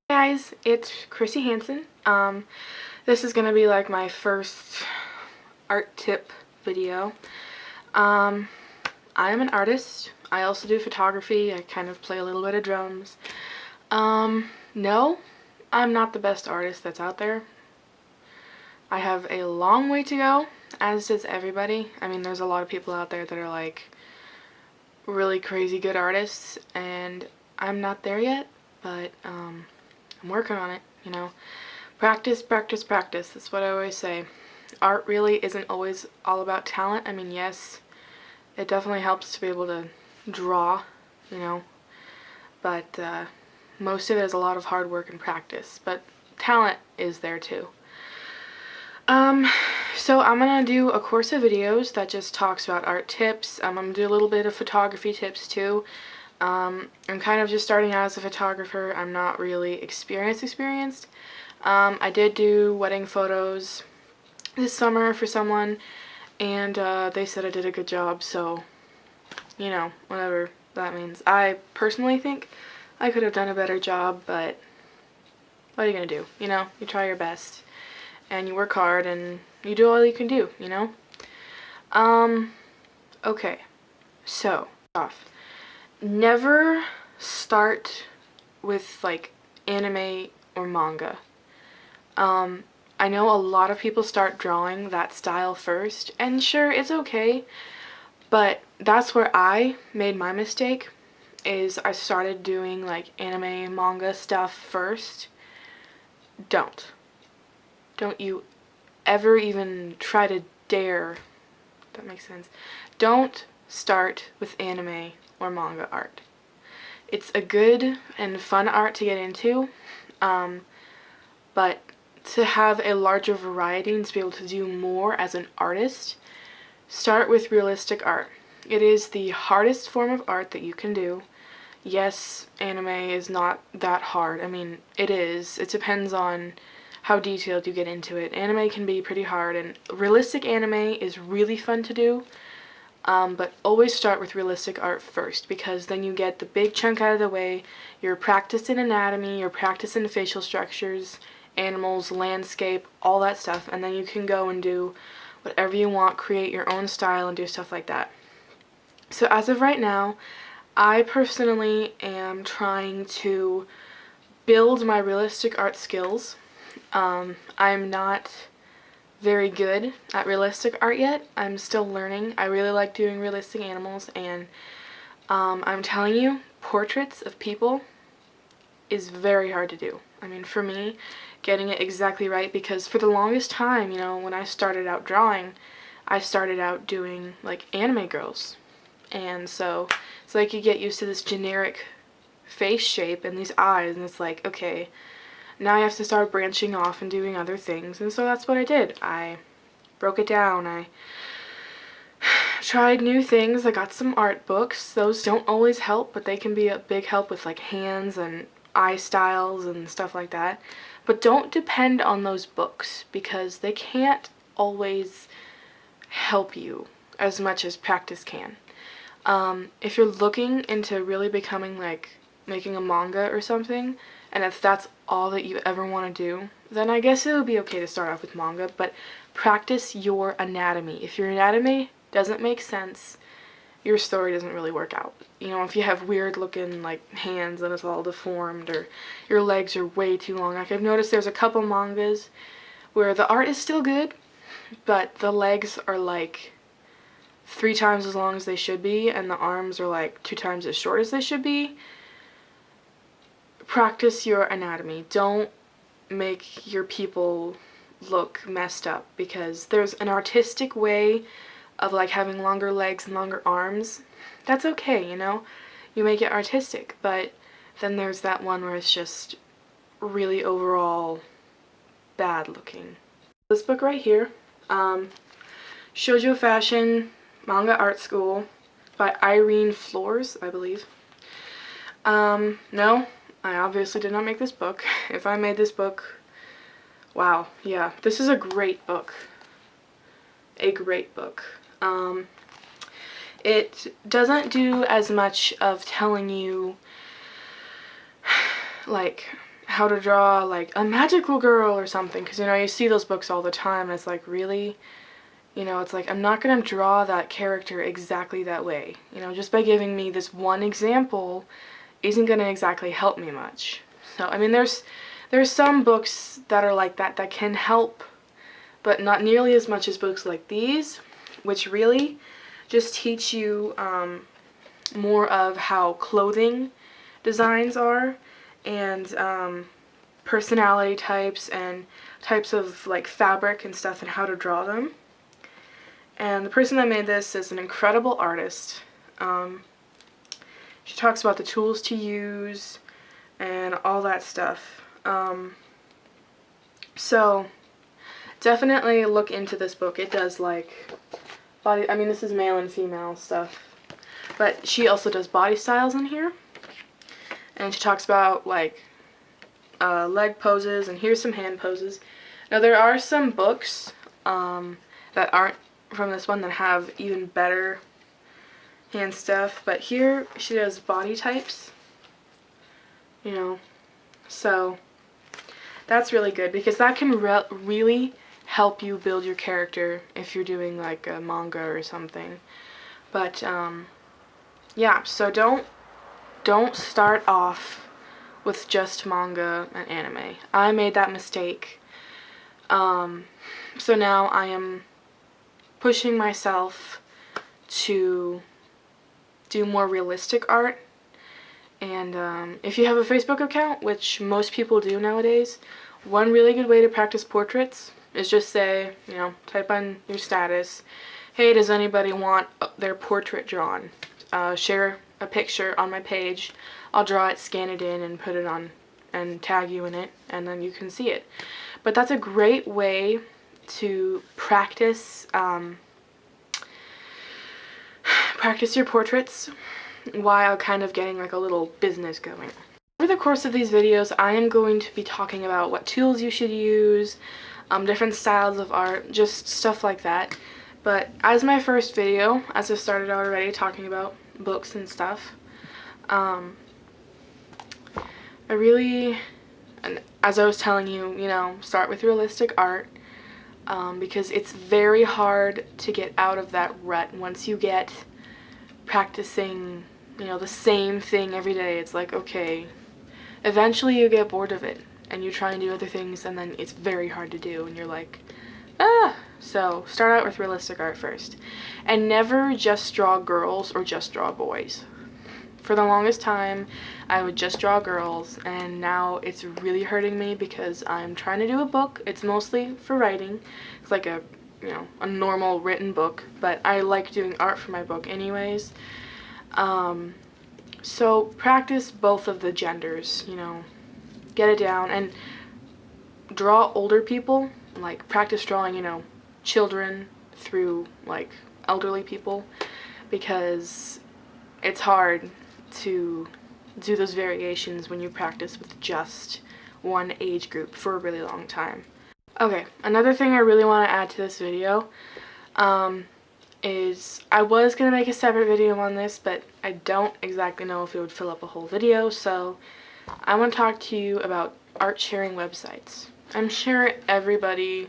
Hey guys, it's Krissy Hansen. This is gonna be like my first art tip video. I am an artist. I also do photography. I kind of play a little bit of drums. No, I'm not the best artist that's out there. I have a long way to go, as does everybody. I mean, there's a lot of people out there that are like really crazy good artists, and I'm not there yet, but I'm working on it, you know. Practice, practice, practice. That's what I always say. Art really isn't always all about talent. I mean, yes, it definitely helps to be able to draw, you know, but most of it is a lot of hard work and practice, but talent is there too. So I'm gonna do a course of videos that just talks about art tips. I'm gonna do a little bit of photography tips too. I'm kind of just starting out as a photographer. I'm not really experienced. I did do wedding photos this summer for someone, and they said I did a good job, so, you know, whatever that means. I personally think I could have done a better job, but what are you gonna do? You know, you try your best, and you work hard, and you do all you can do, you know? Okay, so, never start with like anime or manga. I know a lot of people start drawing that style first, and sure, it's okay, but that's where I made my mistake, is I started doing like anime, manga stuff first. Don't you ever even try to dare, if that makes sense. Don't start with anime or manga art. It's a good and fun art to get into, but to have a larger variety and to be able to do more as an artist, start with realistic art. It is the hardest form of art that you can do. Yes, anime is not that hard. I mean, it is. It depends on how detailed you get into it. Anime can be pretty hard, and realistic anime is really fun to do. But always start with realistic art first, because then you get the big chunk out of the way. You're practiced in anatomy, you're practiced in facial structures, animals, landscape, all that stuff, and then you can go and do whatever you want, create your own style and do stuff like that. So as of right now, I personally am trying to build my realistic art skills. I'm not very good at realistic art yet. I'm still learning. I really like doing realistic animals, and I'm telling you, portraits of people is very hard to do. I mean, for me, getting it exactly right, because for the longest time, you know, when I started out drawing, I started out doing like anime girls, and so it's like you get used to this generic face shape and these eyes, and it's like, okay, now I have to start branching off and doing other things, and so that's what I did. I broke it down. I tried new things. I got some art books. Those don't always help, but they can be a big help with like hands and eye styles and stuff like that. But don't depend on those books, because they can't always help you as much as practice can. If you're looking into really becoming like making a manga or something, and if that's all that you ever want to do, then I guess it would be okay to start off with manga, but practice your anatomy. If your anatomy doesn't make sense, your story doesn't really work out. You know, if you have weird looking like hands and it's all deformed, or your legs are way too long. Like I've noticed there's a couple mangas where the art is still good, but the legs are like 3 times as long as they should be, and the arms are like 2 times as short as they should be. Practice your anatomy. Don't make your people look messed up, because there's an artistic way of like having longer legs and longer arms. That's okay, you know? You make it artistic, but then there's that one where it's just really overall bad looking. This book right here, Shojo Fashion Manga Art School by Irene Flores, I believe. No, I obviously did not make this book. If I made this book, wow, yeah, this is a great book. A great book. It doesn't do as much of telling you like how to draw like a magical girl or something, because you know you see those books all the time and it's like, really, you know, it's like I'm not gonna draw that character exactly that way, you know, just by giving me this one example isn't gonna exactly help me much. So I mean there's some books that are like that that can help, but not nearly as much as books like these, which really just teach you more of how clothing designs are, and personality types and types of like fabric and stuff and how to draw them. And the person that made this is an incredible artist. She talks about the tools to use and all that stuff. So definitely look into this book. It does like body, I mean this is male and female stuff, but she also does body styles in here. And she talks about like leg poses, and here's some hand poses. Now there are some books that aren't from this one that have even better hand stuff, but here she does body types, you know, so that's really good because that can really help you build your character if you're doing like a manga or something. But yeah, so don't start off with just manga and anime. I made that mistake. So now I am pushing myself to do more realistic art. And if you have a Facebook account, which most people do nowadays, one really good way to practice portraits is just say, you know, type on your status, hey, does anybody want their portrait drawn? Share a picture on my page. I'll draw it, scan it in, and put it on and tag you in it, and then you can see it. But that's a great way to practice practice your portraits while kind of getting like a little business going. Over the course of these videos, I am going to be talking about what tools you should use, different styles of art, just stuff like that. But as my first video, as I started already talking about books and stuff, I really, and as I was telling you, you know, start with realistic art, because it's very hard to get out of that rut. Once you get practicing, you know, the same thing every day, it's like, okay, eventually you get bored of it and you try and do other things, and then it's very hard to do and you're like, ah. So start out with realistic art first, and never just draw girls or just draw boys. For the longest time I would just draw girls, and now it's really hurting me because I'm trying to do a book. It's mostly for writing. It's like a, you know, a normal written book, but I like doing art for my book anyways. So practice both of the genders, you know, get it down, and draw older people, like practice drawing, you know, children through like elderly people, because it's hard to do those variations when you practice with just one age group for a really long time. Okay, another thing I really want to add to this video is I was going to make a separate video on this, but I don't exactly know if it would fill up a whole video, so I want to talk to you about art sharing websites. I'm sure everybody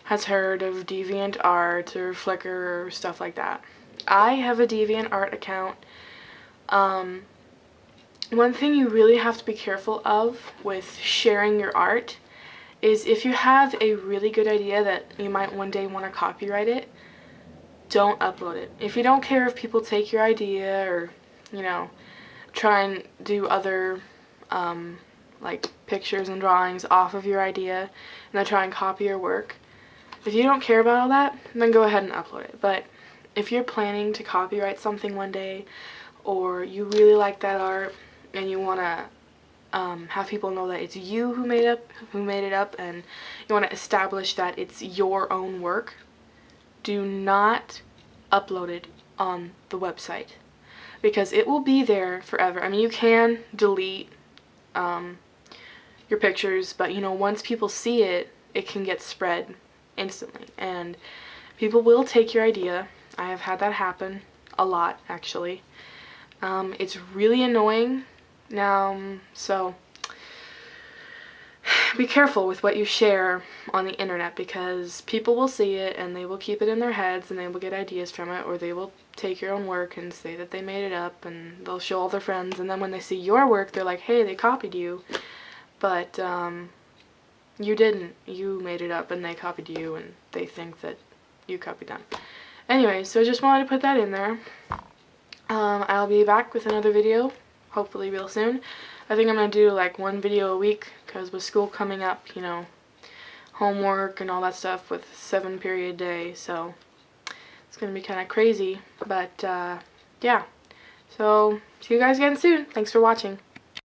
has heard of DeviantArt or Flickr or stuff like that. I have a DeviantArt account. One thing you really have to be careful of with sharing your art is if you have a really good idea that you might one day want to copyright it, don't upload it. If you don't care if people take your idea or, you know, try and do other like pictures and drawings off of your idea and then try and copy your work, if you don't care about all that, then go ahead and upload it. But if you're planning to copyright something one day, or you really like that art and you want to have people know that it's you who made it up, and you want to establish that it's your own work, do not upload it on the website, because it will be there forever. I mean, you can delete your pictures, but you know, once people see it, it can get spread instantly, and people will take your idea. I have had that happen a lot, actually. It's really annoying now, so be careful with what you share on the internet, because people will see it and they will keep it in their heads and they will get ideas from it, or they will take your own work and say that they made it up, and they'll show all their friends, and then when they see your work they're like, hey, they copied you, but you didn't. You made it up and they copied you, and they think that you copied them. Anyway, so I just wanted to put that in there. I'll be back with another video, hopefully real soon. I think I'm going to do like one video a week, because with school coming up, you know, homework and all that stuff with 7-period day, so it's going to be kind of crazy, but yeah. So, see you guys again soon. Thanks for watching.